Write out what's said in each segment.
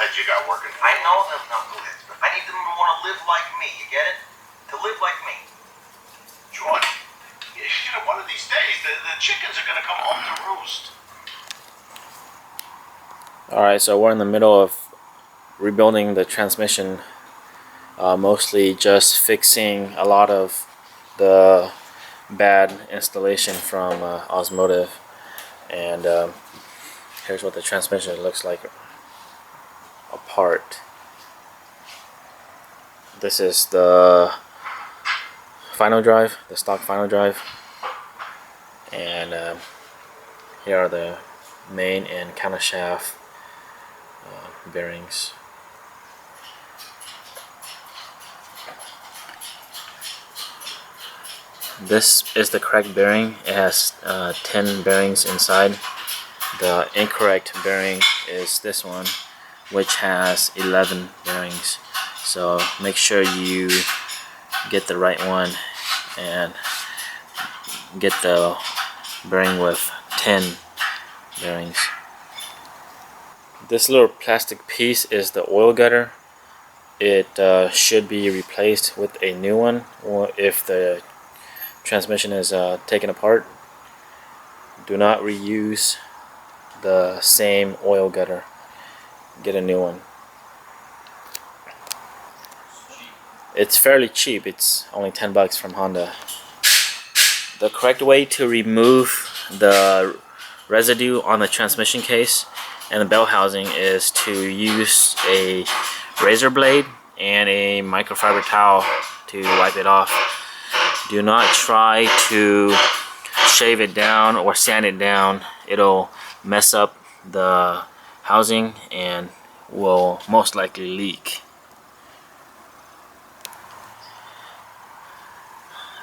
knuckleheads you got working for you. I know them knuckleheads, but I need them to want to live like me, you get it? To live like me. John, one of these days, the chickens are going to come home to roost. Alright, so we're in the middle of rebuilding the transmission, mostly just fixing a lot of the bad installation from Osmotive, and here's what the transmission looks like apart. This is the final drive, the stock final drive, and here are the main and countershaft bearings. This is the correct bearing. It has 10 bearings inside. The incorrect bearing is this one, which has 11 bearings. So make sure you get the right one and get the bearing with 10 bearings. This little plastic piece is the oil gutter. It should be replaced with a new one, or if the transmission is taken apart. Do not reuse the same oil gutter. Get a new one. It's fairly cheap. It's only 10 bucks from Honda. The correct way to remove the residue on the transmission case and the bell housing is to use a razor blade and a microfiber towel to wipe it off. Do not try to shave it down or sand it down. It'll mess up the housing and will most likely leak.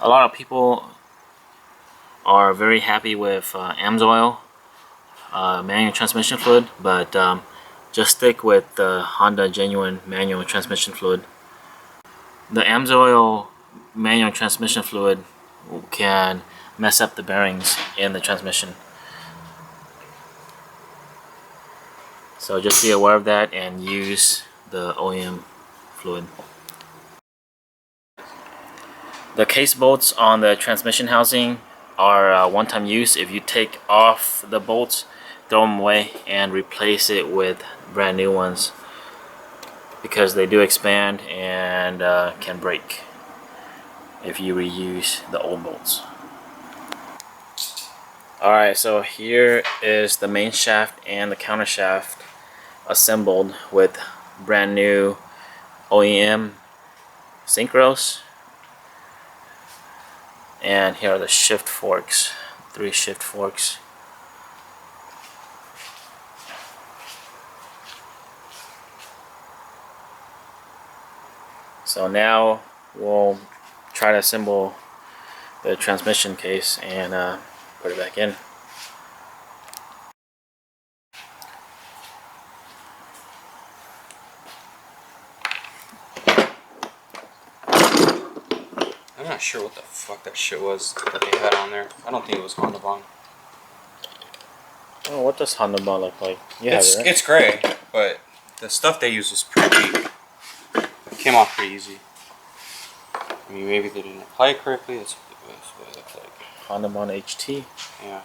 A lot of people are very happy with AMSOIL manual transmission fluid, but just stick with the Honda genuine manual transmission fluid. The AMSOIL manual transmission fluid can mess up the bearings in the transmission. So just be aware of that and use the OEM fluid. The case bolts on the transmission housing are one-time use. If you take off the bolts, throw them away and replace it with brand new ones, because they do expand and can break if you reuse the old bolts. Alright, so here is the main shaft and the countershaft assembled with brand new OEM syncros. And here are the shift forks, 3 shift forks. So now we'll try to assemble the transmission case and put it back in. I'm not sure what the fuck that shit was that they had on there. I don't think it was hondabond. Oh, what does hondabond look like? You have it, right? It's gray, but the stuff they used was pretty cheap. It came off pretty easy. I mean, maybe they didn't apply it correctly. That's what it looked like. Hondabond HT. Yeah.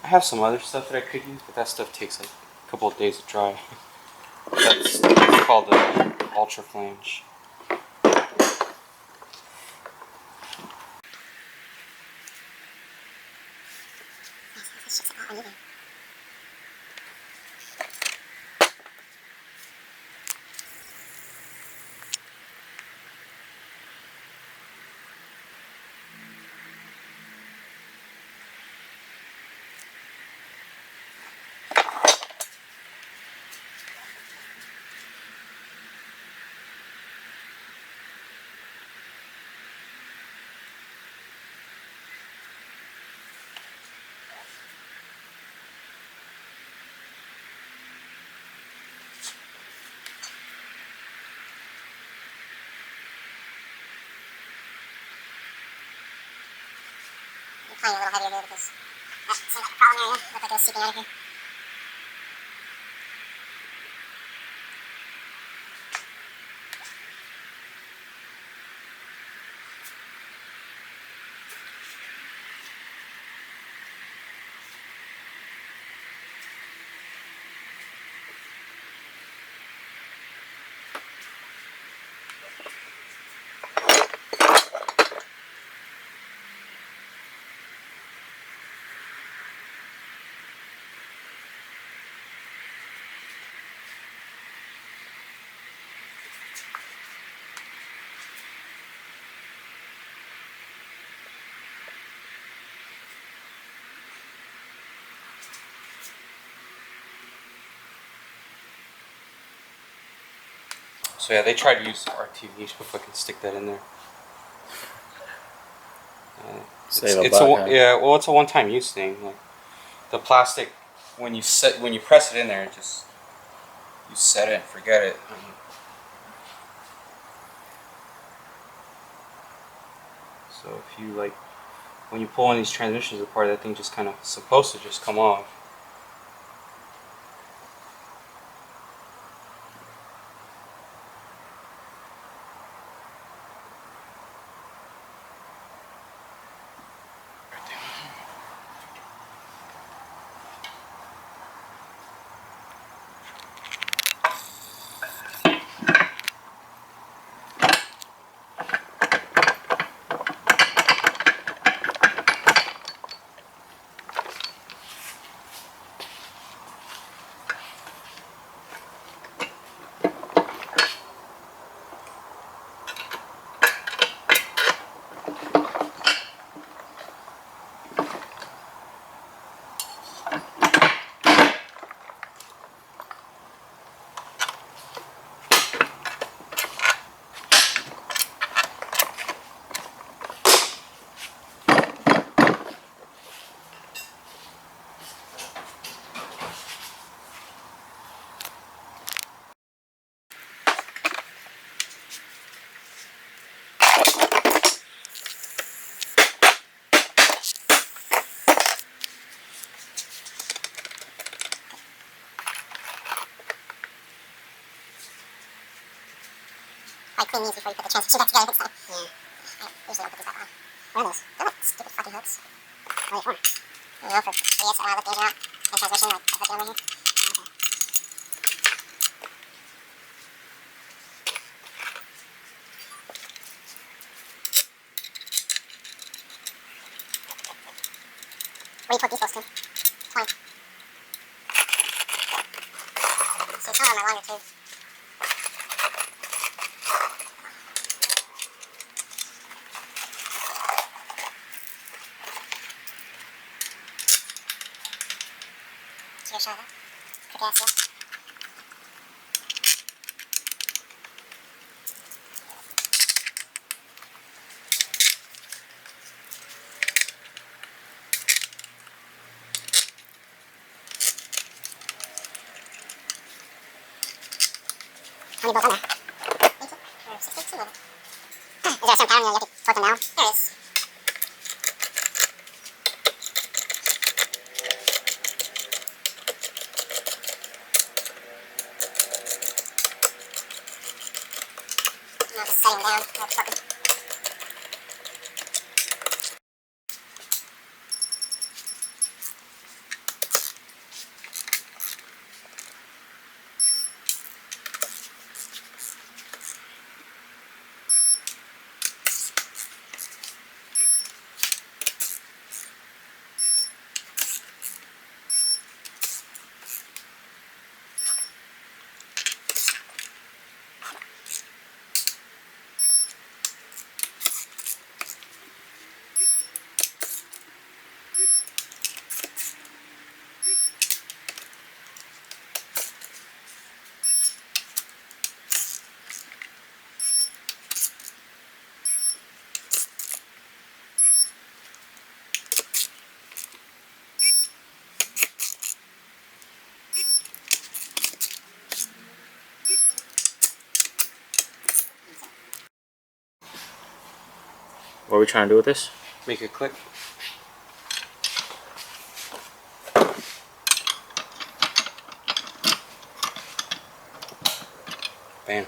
I have some other stuff that I could use, but that stuff takes like a couple of days to dry. That's called the Ultra Flange. Playing a little heavier there because that seemed like a problem area. Looked like it was seeping out of here. So yeah, they tried to use RTV, but fucking stick that in there. Save a It's buck, a huh? yeah. Well, it's a one-time use thing. Like the plastic, when you press it in there, it just you set it and forget it. So if you like, when you pull one of these transmissions apart, that thing just kind of supposed to just come off. Like clean these before you put the transmission back together. So. Yeah. I usually don't put these back on. What are those? They're like stupid fucking hooks. What are they for? I don't know, for idiots that want to lift the engine out. And transmission, like the hook over here. Oh, okay. What do you put these bolts to? 20. So some of them are longer too. Give it a shot of that. Quick ass, yeah. How many bolts on there? 18? Or 16? Is there a certain pattern you have to torque them down? There is. No, just setting them down. No, torque them. What are we trying to do with this? Make it click. Bam.